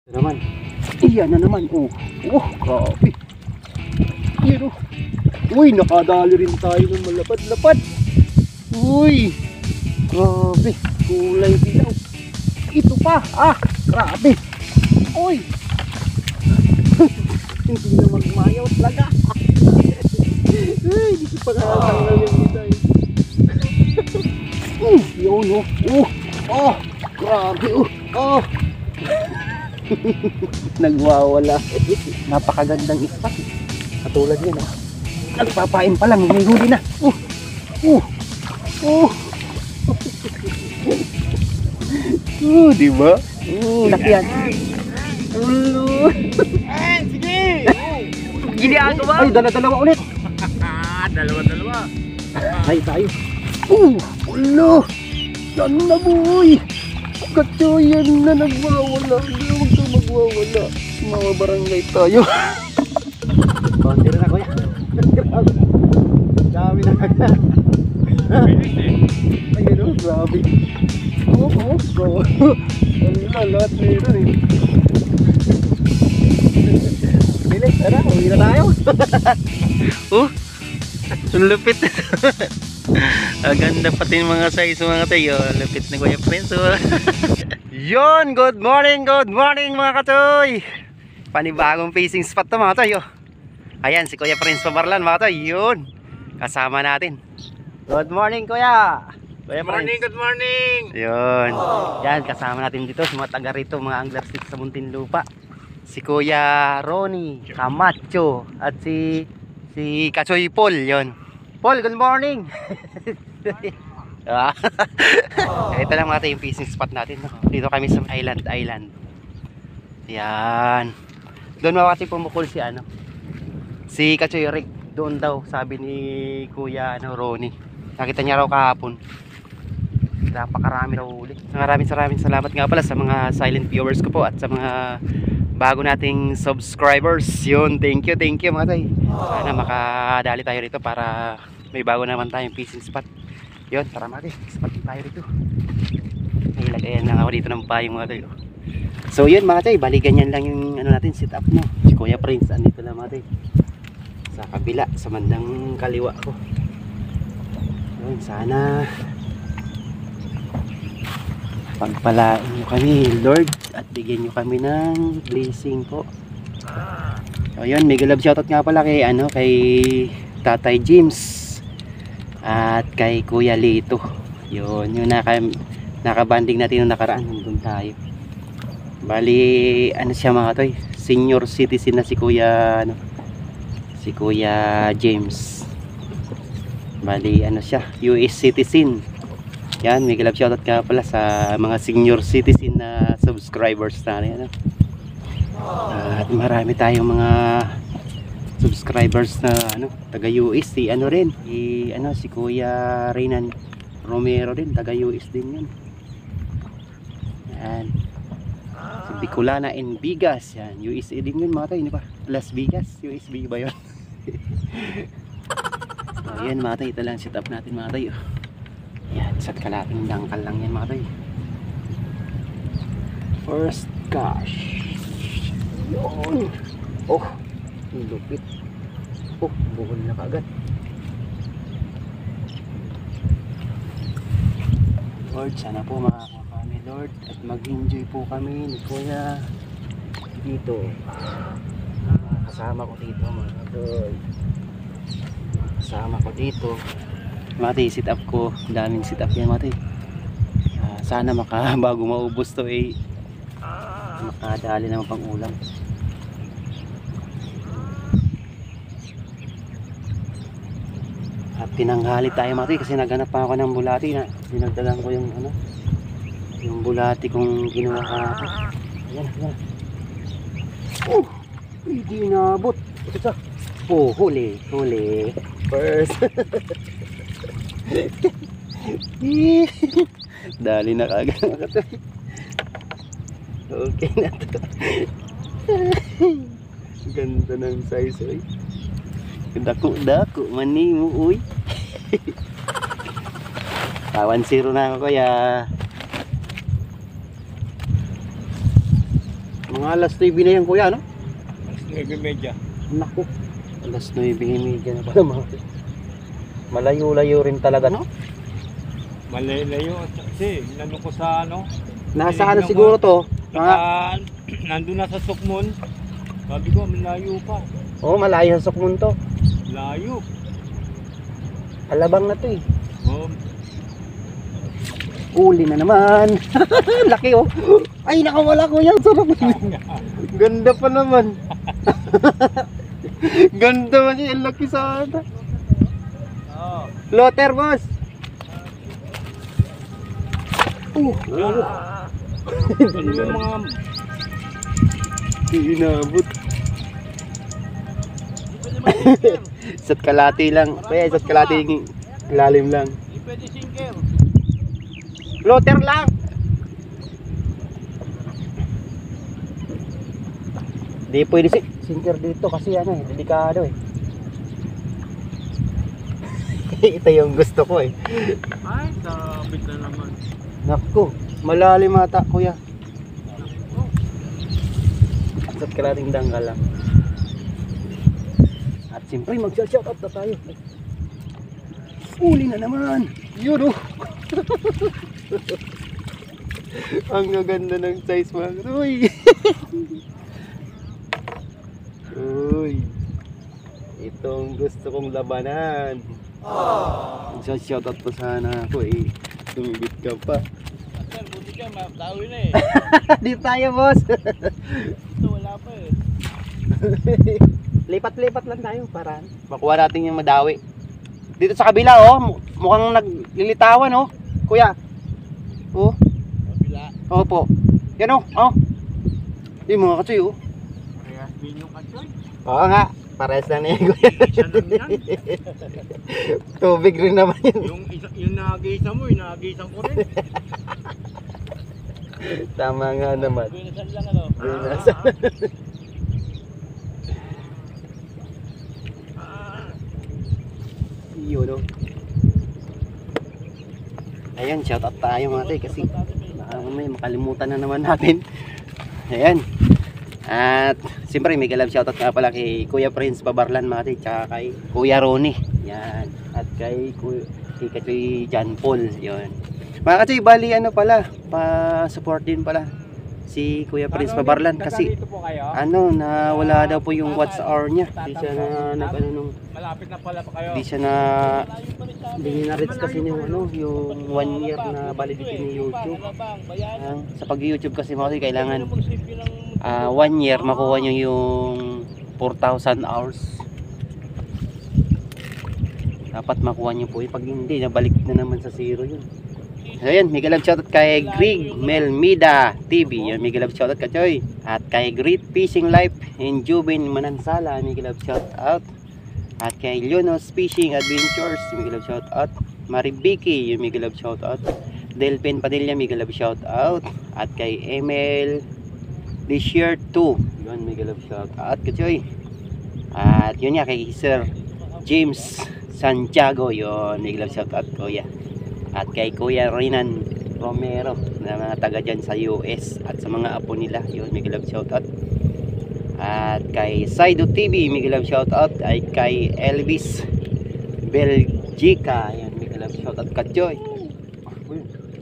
naman. Iyan na naman. Oh, grabe. Yan oh. Uy, nakadali rin tayo ng malapad-lapad. Uy, grabe. Kulay dilaw. Ito pa. Grabe. Uy. Hindi na magmayaw talaga. Ay, hindi pa nakatanggal yung kita eh. Yun oh. Grabe oh. Nagwawala. Napakagandang ispat. Katulad yan oh. Nagpapain pa lang, may huli na. Diba? Laki yan. Sige! Gini ako ba? Ay, dala-dalawa ulit. Dalawa-dalawa. Ay, tayo. Ulo. Yan na boy. Katsoyan na nagwawala. Huwag ka magwawala. Mga barangay tayo. Konti rin ako yan. Grabe. Dami na agad. Ayun o, grabe. Bro. Ayun na, lahat meron eh. Bilis, tara, uwi na tayo. Ang lupit. Ang ganda pati ng mga size mga tayo. Lupit ni Kuya Prince. Yon, good morning mga katoy. Panibagong fishing spot to mga tayo. Ayan si Kuya Prince Pabarlan mga tayo. Yun, kasama natin. Good morning Kuya. Kuya Prince. Good morning. Yun. Yan, kasama natin dito sa mga taga rito, mga anglers dito sa Muntinlupa. Si Kuya Ronnie Camacho at si Kachoy Paul. Yun. Paul, good morning. Ito lang mga tayo yung fishing spot natin. Dito kami sa Island. Yan. Doon mga tayo pumukul si Kachoy Rick. Doon daw, sabi ni Kuya Ronnie. Nakita niya raw kahapon. Napakarami raw uli. Maraming salamat nga pala sa mga silent viewers ko po at sa mga bago nating subscribers. Yun, thank you mga tay. Sana makadali tayo rito para may bago naman tayong fishing spot. Yun, tara mati, spot tayo rito. May lagayan lang ako dito ng payong mga tay. So yun mga tay, bali ganyan lang yung natin sit up mo. Si Kuya Prince andito lang mga tay. Sa kabila, sa mandang kaliwa ko. Yun, sana pagpalain nyo kami Lord at bigyan nyo kami ng blessing po. So yun, mega love shoutout nga pala kay kay Tatay James at kay Kuya Lito. Yun, yung nakabanding natin nung nakaraan, nandun tayo. Bali siya mga toy, senior citizen na si Kuya si Kuya James. Bali siya, US citizen. Yan, mega love shoutout ka pala sa mga senior citizen na subscribers natin. At marami tayong mga subscribers na taga US. Si rin, si Kuya Renan Romero din, taga US din yan. Yan. Si Bicolana and Bigas, yan, USA din yun mga tayo, ba? Las Vegas, USB ba yun? Ayan mga tayo, ito lang setup natin mga tayo. Yan, isa't kalating dangkal lang yan mga tayo. First cash. Yun. Lupit. Buhol na kaagad. Lord, sana po makakawa kami Lord at mag-enjoy po kami ni Kuya dito. Kasama ko dito mga Lord. Kasama ko dito. Mati, sit up ko, daming sit up yan mati. Sana bago maubos to makadali naman pang ulam. At tinanghali tayo mati kasi naghanap pa ako ng bulati na dinagdagan ko yung yung bulati kong ginawa kahapon. Ayan. Hindi nabot. Ito sa. Huli. First. Dali na kagad. Okay na to. Ganda ng size dako mani mo uy. 1-0 na ako kuya. Mga alas 9 na yan kuya, no? 9:30. Naku. Alas 9:30 na pala mga. Malayo-layo rin talaga, no? Malayo kasi nandun ko sa ano. Nasa ano siguro to? Mga, Nandun na sa Sukmon. Sabi ko, malayo pa. oh, malayo sa Sukmun to. Layo. Alabang na to eh. Oh, Uli na naman. Laki oh. Ay, nakawala ko yan. Sarap. Ganda pa naman. Ganda man yan. Laki sana. oh. Loter, boss. Ano yung mga Inabot. Isa't kalati lang. Kaya isa't kalati lalim lang. Hindi pwede sinker. Loter lang. Di pwede sinker dito kasi ano eh, delikado eh. Ito yung gusto ko eh. Ay, sabit na naman. Naku, malalim ata kuya. At kalating danggal lang. At siyempre mag-shoutout na tayo. Uli na naman. Yun oh. Ang gaganda ng size mga. Uy. Uy. Itong gusto kong labanan. Mag-shoutout pa sana ako eh. Tumibit ka pa. Sir, buti ka, matawi na eh. Di tayo boss. Ito, wala pa eh. Lipat-lipat lang tayo para makuha natin yung madawi. Dito sa kabila oh, mukhang naglilitawan oh. Kuya. Oh. Kabila. Opo. Yan oh. Oh. Yung mga katsoy oh. Parehas din yung katsoy. Oo nga. Pares lang na yan kuya. Isa lang yan. Tubig rin naman yun. Yung nagisa mo, yung nagisan ko rin. Tama nga naman. Binasan lang ano. Binasa. Yun oh. Ayan, shoutout tayo mga tay kasi may makalimutan na naman natin. Ayan. At siyempre may galab shoutout nga pala kay Kuya Prince Pabarlan mga tay, tsaka kay Kuya Ronnie. Yan. At kay Katoy John Paul. Yun. Mga katoy, bali ano pala, pa-support din pala si Kuya Prince Pabarlan kasi Dito po kayo? ano, nawala daw po yung watch hour niya. Di siya na nag-ano nung Malapit na pala pa kayo. di siya na hindi na reach kasi yung ano, yung 1 year na validity ni YouTube. Sa pag-YouTube kasi mga katoy, kailangan 1 year makuha nyo yung 4,000 hours. Dapat makuha nyo po yun. Pag hindi, nabalik na naman sa zero yun. So yan, may galab shoutout kay Greg Melmida TV. Yan, may galab shoutout kachoy. At kay Great Fishing Life in Jubin Manansala, may galab shoutout. At kay Leonos Fishing Adventures, may galab shoutout. Maribiki, yung may galab shoutout. Delphin Padilla, may galab shoutout. At kay Emil Deshirt 2, yun, may galab shoutout kachoy. At yun nga, kay Sir James Santiago, yun, may galab shoutout kuya. At kay Kuya Renan Romero na mga taga dyan sa US at sa mga apo nila, yun, may galab shoutout. At kay Saido TV, may galab shoutout. Ay kay Elvis Belgica, yan, may galab shoutout kachoy.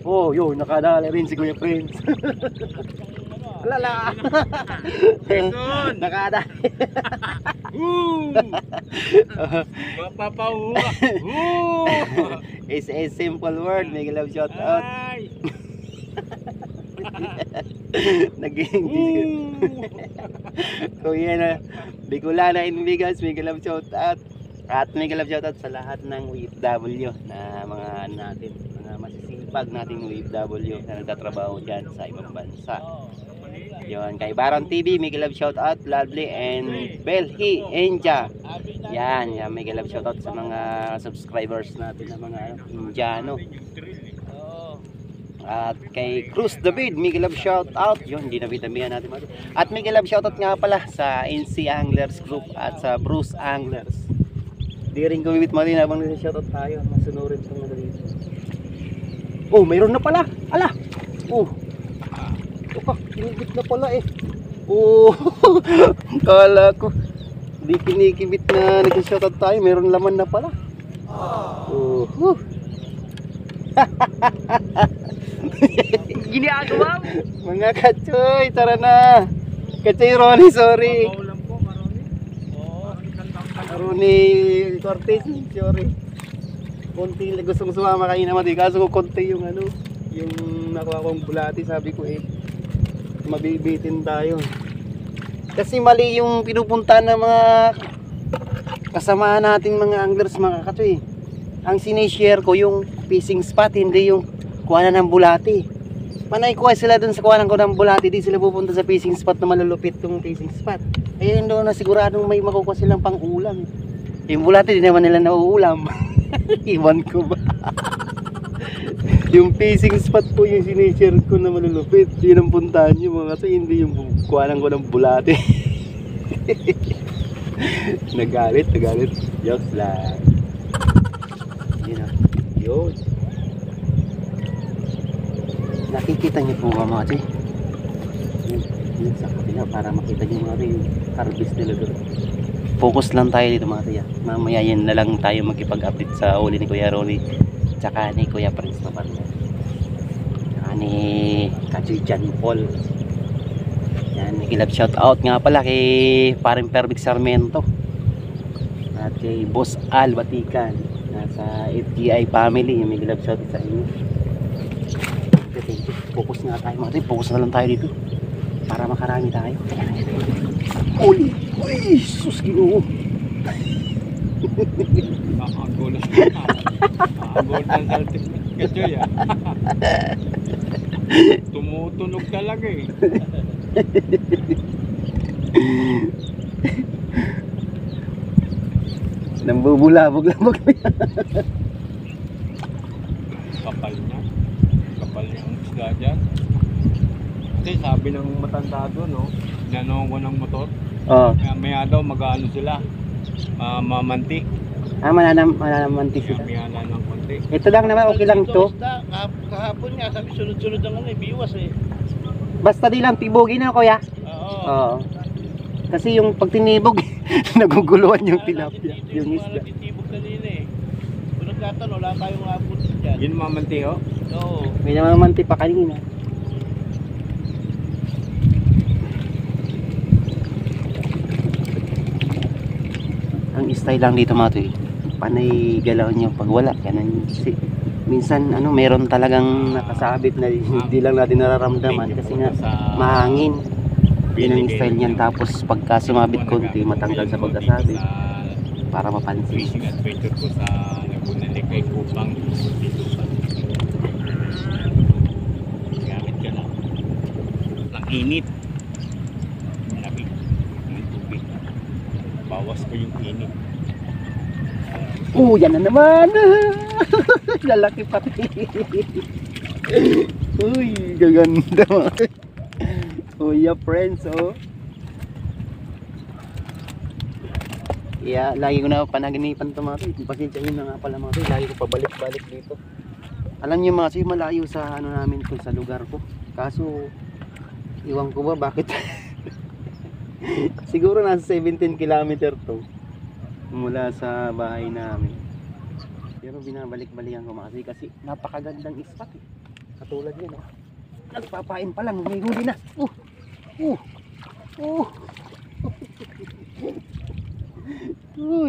Oh, yun, nakadala rin si Kuya Prince. Lala. Nakadala. Mapapahuwa. It's a simple word, may galab shoutout. Ay. Nag-English. Kuya na Bicolana Invigas, may galab shoutout. At may galab shoutout sa lahat ng OFW na mga natin, mga masisipag nating OFW na nagtatrabaho dyan sa ibang bansa. Yun, kay Baron TV, may galab shoutout. Lovely and Belhi Enja. Yan, yan, may galab shoutout sa mga subscribers natin na mga Indiano. At kay Cruz David, may galab shoutout. Yun, hindi nabitamihan natin. At may galab shoutout nga pala sa NC Anglers Group at sa Bruce Anglers. Di rin kumibit mo rin habang nasa-shoutout tayo. Masunurin itong ano dito. Oh, mayroon na pala. Ala! Oh! Opa, kinibit na pala eh. Oo. Kala ko. Di kinikimit na nag-shoutout tayo. Meron laman na pala. Oh. Ginagawa mo. Mga Kachoy, tara na. Kachoy Ronnie, sorry. Paulam po, Maroni. Oo. Ronnie Cortez, sorry. Konti lang gustong sumama kayo naman. Kaso ko konti yung ano, yung nakuha kong bulati. Sabi ko mabibitin tayo. Kasi mali yung pinupuntahan ng mga kasama nating mga anglers, mga Kachoy. Ang sinishare ko yung fishing spot, hindi yung kuhanan ng bulati. Panay kuha sila dun sa kuhanan ko ng bulati, di sila pupunta sa fishing spot na malulupit yung fishing spot. Kaya yun doon na siguradong may makukuha silang pang ulam. Yung bulati di naman nila nauulam. Iwan ko ba? Yung fishing spot po yung sinishare ko na malulupit. Yun ang puntahan nyo mga kasi hindi yung kuhanan ko ng bulati. Nagalit. Jokes lang. Yun na. Yun. Nakikita niyo po mga Kachoy. Yun sa kapila para makita niyo mga Kachoy yung harvest nila doon. Focus lang tayo dito mga Kachoy. Mamaya yan na lang tayo magkipag-update sa uli ni Kuya Ronnie tsaka ni Kuya Prince Navarro tsaka ni Kachoy John Paul. Yan, nagilab shout out nga pala kay Paring Pervic Sarmiento at kay Boss Al Batikan nasa FGI family. Yung nagilab shout out sa inyo. Focus nga tayo mga Kachoy, focus na lang tayo dito para makarami tayo. Uy, sus Ginoo. Makagulat na. Makagulat ang saltik na Kachoy ah. Tumutunog talaga eh. Nambubulabog-labog. Kapal niya ang isda dyan. Kasi sabi ng matanda doon, no, nanong ko ng motor, Oh. maya daw mag-ano sila, mamantik, Mananamanti sila. maya na ng konti. Ito lang naman, okay lang to. Kahapon nga, sabi sunod-sunod ang biwas eh. Basta di lang tibogin na kuya. Oo. Oo. Kasi yung pag tinibog, naguguluhan yung tilapia, yung isda. Titibog kanina eh. Kung nagkataon, wala tayong abot dyan. Yun mamantik oh. Oo. May namamanti pa kanina. Ang style lang dito mga Kachoy, panay galaw nyo pag wala. Ganun. Minsan meron talagang nakasabit na hindi lang natin nararamdaman kasi nga mahangin. Yun ang style niyan. Tapos pagka sumabit konti, matanggal sa pagkasabit para mapansin. Fishing adventure ko sa Laguna de kay Kupang dito sa gamit ka na ng init, malamig ng tubig, bawas ko yung init. Yan na naman. Lalaki pati. Uy, gaganda. Kuya friends, oh. Yeah, lagi ko na panaginipan ito mga Kachoy. Pasensya nyo na nga pala mga Kachoy. Lagi ko pabalik-balik dito. Alam nyo mga Kachoy, malayo sa namin kung sa lugar ko. Kaso, iwan ko ba bakit? Siguro nasa 17 kilometer to mula sa bahay namin. Pero binabalik-balikan ko mga Kachoy kasi napakagandang spot eh. Katulad yan oh. Nagpapain pa lang, may huli na.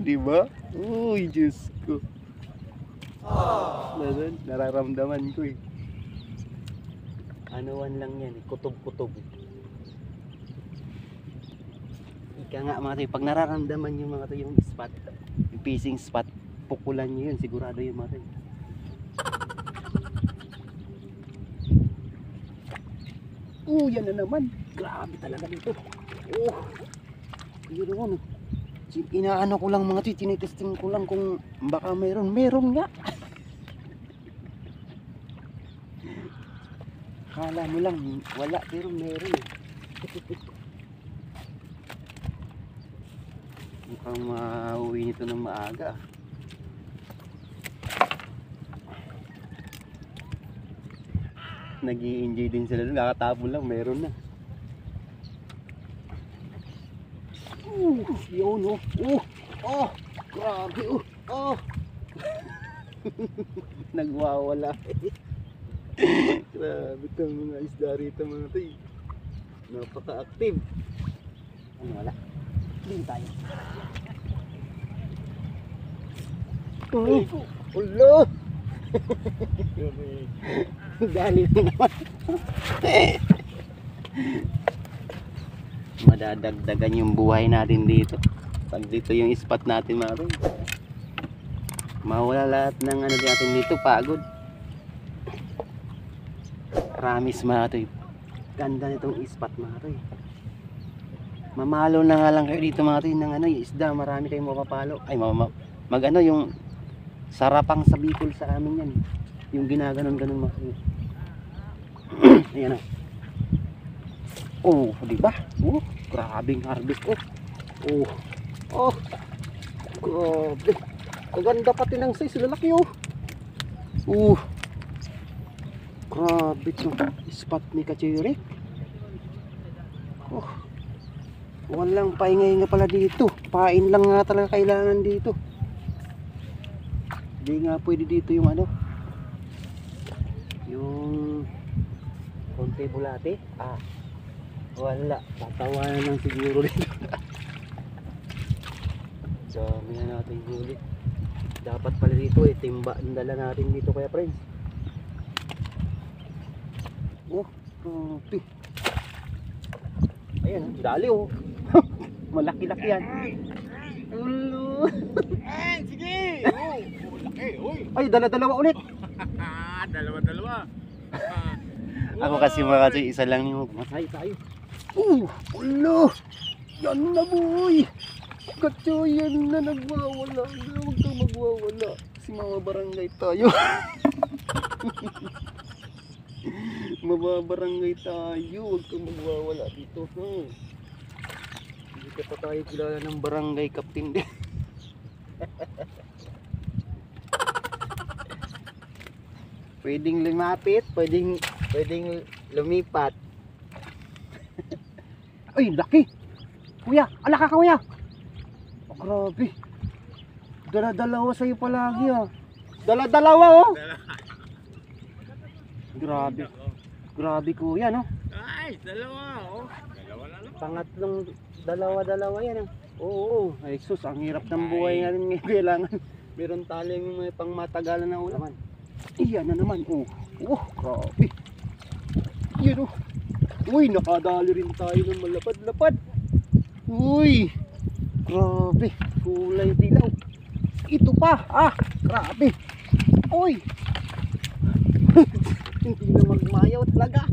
Diba? Uy, Diyos ko. Nararamdaman ko eh. Anuan lang yan eh, kutob-kutob. Ika nga mga Kachoy, pag nararamdaman yung mga Kachoy yung spot, yung fishing spot, pukulan nyo yun, sigurado yung mga Kachoy. Yan na naman. Grabe talaga dito. Yun naman. Inaano ko lang mga Kachoy, tinitesting ko lang kung baka mayroon. Meron nga. Kala mo lang wala, pero meron eh. Mukhang mauwi nito ng maaga. Nag-i-enjoy din sila doon. Nakatapon lang, meron na. Yun oh. Oh, grabe oh. Oh. Nagwawala eh. Grabe itong mga isda rito mga tay. Napaka-active. Ano wala? Din tayo. Ulo! Dali na naman. Madadagdagan yung buhay natin dito. Pag dito yung spot natin mga tay. Mawala lahat ng ano natin dito, pagod. Promise mga tay. Ganda nitong spot mga tay. Mamalo na nga lang kayo dito mga tay ng ano, yung isda. Marami kayong mapapalo. Ay mag ano yung sarapang sa Bicol sa amin yan. Yung ginaganon-ganon mga tay. Ayan o. Oh, di ba? Oh, grabing harvest oh. Oh. Grabe. Maganda pati ng size, lalaki oh. Grabe to. Spot ni Kachirik. Oh. Walang paingay nga pala dito. Pain lang nga talaga kailangan dito. Hindi nga pwede dito yung ano. Yung konti bulate. Wala. Tatawanan lang siguro dito. Dami na natin huli. Dapat pala dito eh. Timba ang dala natin dito kaya friends. Oh, grabe. Ayan, dali oh. Malaki-laki yan. Ulo. Sige! Laki! Uy! Ay, dala-dalawa ulit. Dalawa-dalawa. Ako kasi mga kasi isa lang yung Masay tayo. Ulo. Yan na boy. Katyo, yan na nagwawala. Huwag kang magwawala. Kasi mga barangay tayo. Mababarangay tayo. Huwag kang magwawala dito. Hindi ka pa tayo kilala ng barangay captain din. Pwedeng lumapit, pwedeng lumipat. Ay, laki! Kuya, alaka ka kuya! Oh, grabe. Dala-dalawa sa'yo palagi ah. Dala-dalawa oh! Grabe. Grabe kuya no? Ay, dalawa oh. Dalawa na lang. Pangatlong dalawa-dalawa yan ah. Oo. Ay sus, ang hirap ng buhay natin ngayon. Kailangan meron tayong may pangmatagalan na ulam. Iyan na naman oh. Oh, grabe. Yan oh. Uy, nakadali rin tayo ng malapad-lapad. Uy, grabe. Kulay dilaw. Ito pa, grabe. Uy. Hindi na magmayaw talaga.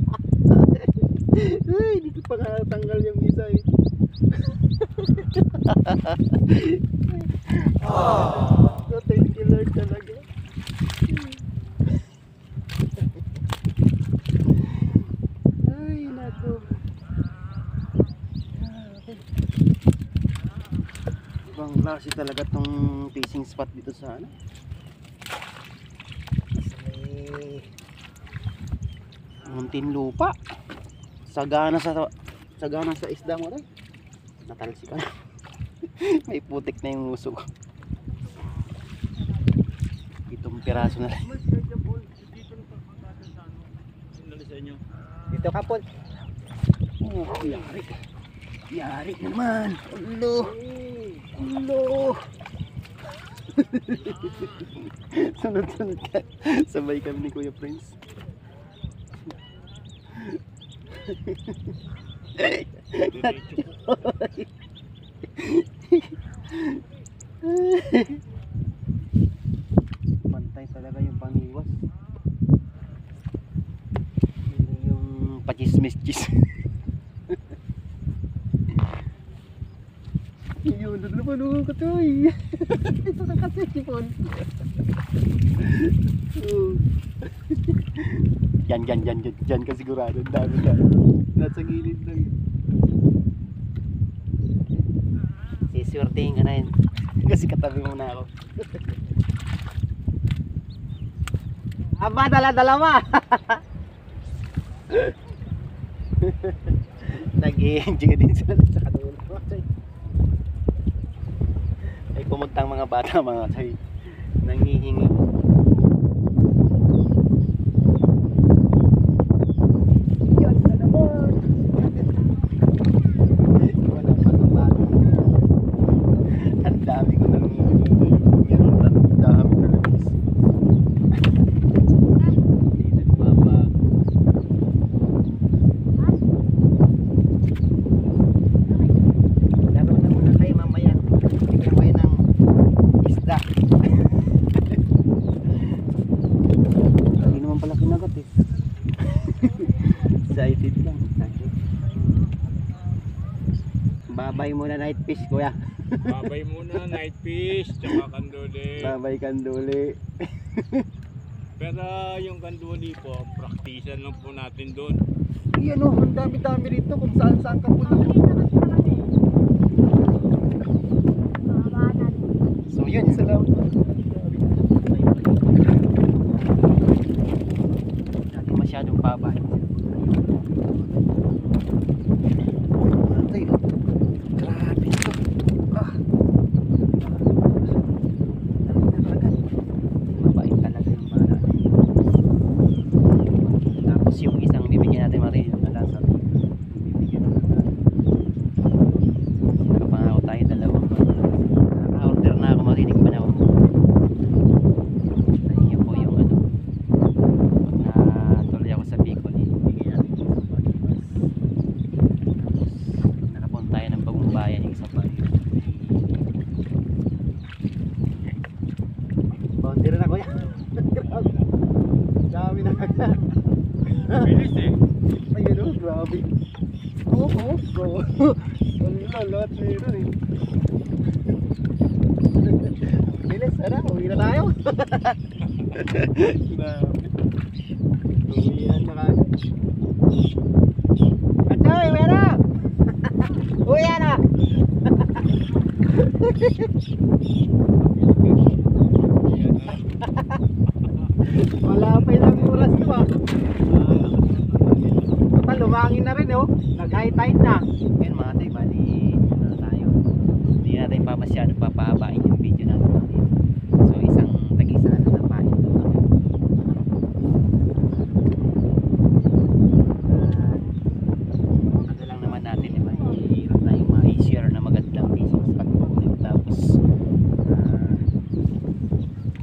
Uy, dito pa nga tanggal yung isa eh. So, thank you Lord talaga. Ay, naku. Ibang klase talaga tong fishing spot dito sa ano. Sa may Muntinlupa. Sagana sa isda mo rin. Natalsikan. May putik na yung uso ko. Itong piraso na lang. Dito ka po. Oh, yari. Yari na naman. Ulo. Ulo. Sunod-sunod ka. Sabay kami ni Kuya Prince. Pantay talaga yung pangiwas. Hindi yung pachismis-chis. Yun na naman oh, katoy. Ito na kasi sipon. Yan ka sigurado. Dami ka. Nasa gilid lang. Siswertein ka na yun. Kasi katabi mo na ako. Aba, dala-dala mo. Nag-i-enjoy din sila sa kadulo. pumuntang mga bata mga tay. Nangihingi. Yan na naman. Wala pa ng bata. Ang dami ko nang meron na dami na labis. Hindi nagbabago. Laro na muna tayo mamaya. Bigyan kayo ng isda. Lagi naman pala kinagat eh. Excited lang. Excited. Babay muna night fish kuya. Babay muna, night fish, tsaka kanduli. Babay kanduli. Pero yung kanduli po, praktisan lang po natin doon. Yan o, ang dami-dami rito kung saan-saan ka punta. So yun, salamat. Hindi masyadong babay. Ay, grabe ito. Mabait talaga yung bala. Tapos yung isang bibigyan natin Maria yung alasa. Bibigyan natin. Nakapangako tayo dalawang. Naka-order na ako marinig pa na ako. Yun po yung ano. Natuloy ako sa Bicol. Bibigyan natin yung isang pag-ibas. Tapos nakapunta tayo ng bagong bayan yung isang pag-ibas. Boundary na kuya. Dami na agad. Bilis eh. Ayun o, grabe. Oo, bro. Wala, lahat meron eh. Bilis, ano? Uwi na tayo. Grabe. Uwihan na kagad. Katsoy, uwi na! Uwi na! Wala pa ilang oras to ah. Lumangin na rin oh. Nag-high tide na. Yan mga tay, bali ano tayo. Hindi natin pa masyado papahabain yung video natin. So isang tag-isa na ng pahin. Ano lang naman natin eh, mahirap na yung ma-share na magandang fishing spot po. Tapos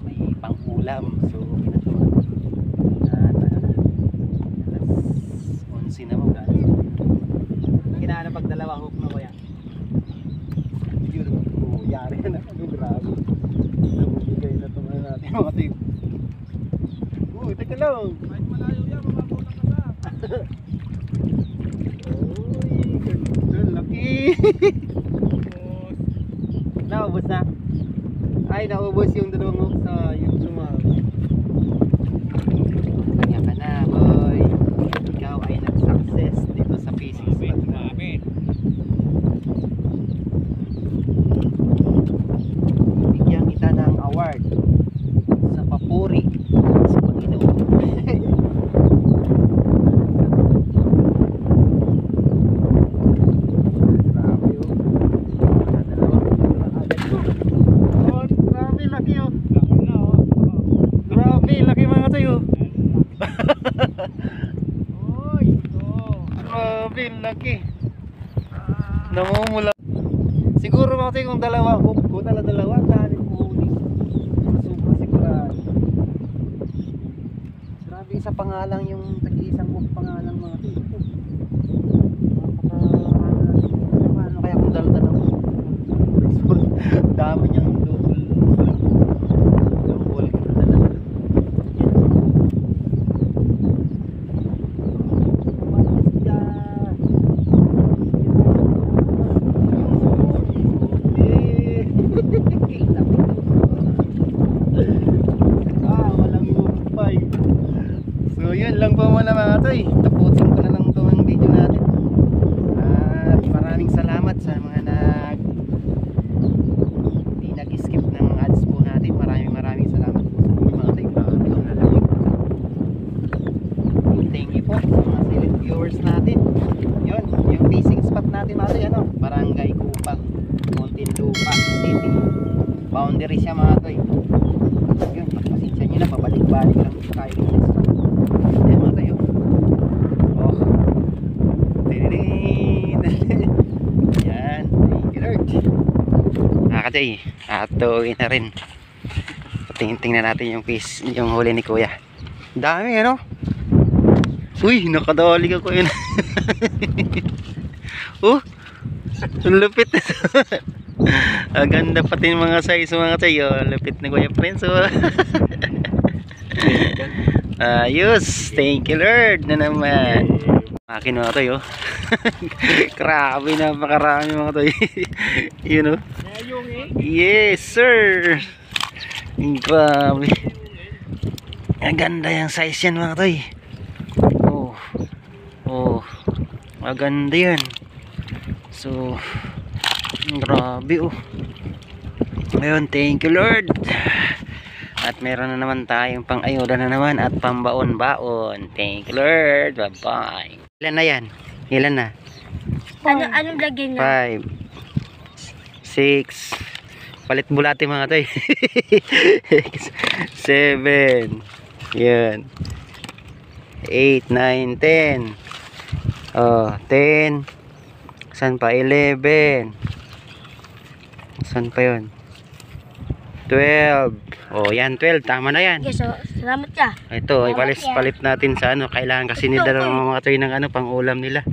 may pang-ulam. So ginagawa. Alas 11 naman guys. Kinahanap pag dalawang hook na kuya. Yun. Oh, yari na. Ano, grabe. Namumigay na itong ano natin mga tip. Uy, teka lang. Kahit malayo yan, mababulang ka na. Uy, ganda. Laki. Naubos na. Ay, naubos yung dalawang hook sa yung sumama. Kanya ka na boy. Ikaw ay nag-success dito sa fishing spot. Grabe. Bigyan kita ng award sa papuri sa Panginoon. Grabe oh. Oh, grabe laki oh. Laki na oh. Grabe laki mga tayo. Uy, ito. Grabe laki. Namumula. Siguro mga tayo kung dalawa hook ko, dalawa dahil huli. Super sigurado. Grabe sa pangalang yung tag-iisang hook pangalang mga tito. Ano kaya kung dal-dalaw? Dami niyang double dalawa. Walang mupay. So yun lang po muna mga toy. Tapusin ko na lang itong video natin. At maraming salamat sa mga di nag-skip ng ads po natin. Maraming salamat po sa mga toy. Grabe ang lalaki. Thank you po sa mga silent viewers natin. Yun, yung fishing spot natin mga toy, ano, Barangay Kupang, Muntinlupa City. boundary siya mga toy. Yun, pasensya nyo na, babalik-balik lang tayo ng spot. Yan mga toy, oh. Tinirin. Yan, thank you Lord. Mga katoy, atuin na rin. Tingnan natin yung fish, yung huli ni kuya. Dami ano. Uy, nakadali ka kuya. Oh, ang lupit. Ang ganda pati ng mga size mga tayo. Lupit na kuya Prince. Ayos, thank you Lord na naman. Akin mga tayo. Grabe, napakarami mga tayo. You know. Yes sir. Grabe. Ang ganda yung size yan mga tayo. Oh, maganda yan. So, grabe oh. Ngayon, thank you Lord. At meron na naman tayong pang ayuda na naman at pambaon-baon. Thank you Lord. Bye bye. Ilan na yan? Ilan na? Anong lagyan niya? 5 6. Palit bulate mga toy. 7. Yan. 8, 9, 10. Oh, 10. Saan pa? 11. Saan pa yun? 12. Oh, yan 12. Tama na yan. Okay, so, salamat ka. Ito, palit natin sa ano. Kailangan kasi nila ng mga toy ng ano, pang ulam nila.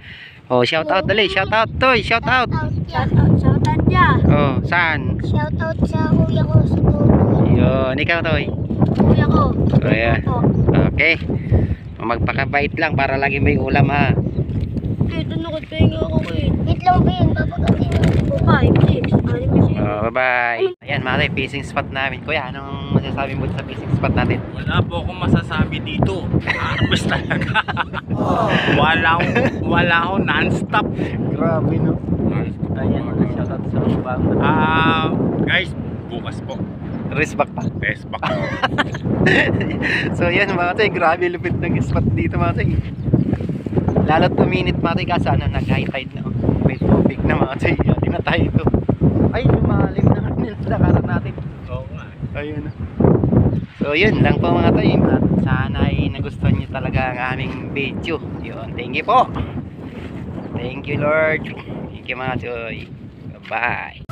Oh, shout out dali. Shout out toy. Shout out. Shoutout niya. Oh, saan? Shoutout sa kuya ko sa Tutoy. Yun, ikaw toy. Kuya ko. Oh, yeah. Okay. Magpakabait lang para lagi may ulam ha. Ito nakatayo ako eh. Wait lang ba yun? Papagatin mo. 5, 6, 7. Oh, bye-bye. Ayan mga tayo, fishing spot namin. Kuya, anong masasabi mo sa fishing spot natin? Wala po akong masasabi dito. Basta talaga. Wala akong non-stop. Grabe no. Non-stop. Ayan, shoutout sa bang. Guys, bukas po. Race back pa. Best back. So yan mga tayo, grabe lupit ng spot dito mga tayo. Lalo't uminit mga tayo kasi ano, nag-high tide na. May tubig na mga tayo. Hindi na tayo ito. Ay, lumalim na nga nila sa karat natin. Oo nga. Ayun. So yun lang po mga tayo. At sana ay nagustuhan nyo talaga ang aming video. Yun, thank you po. Thank you Lord. Thank you mga tayo. Bye.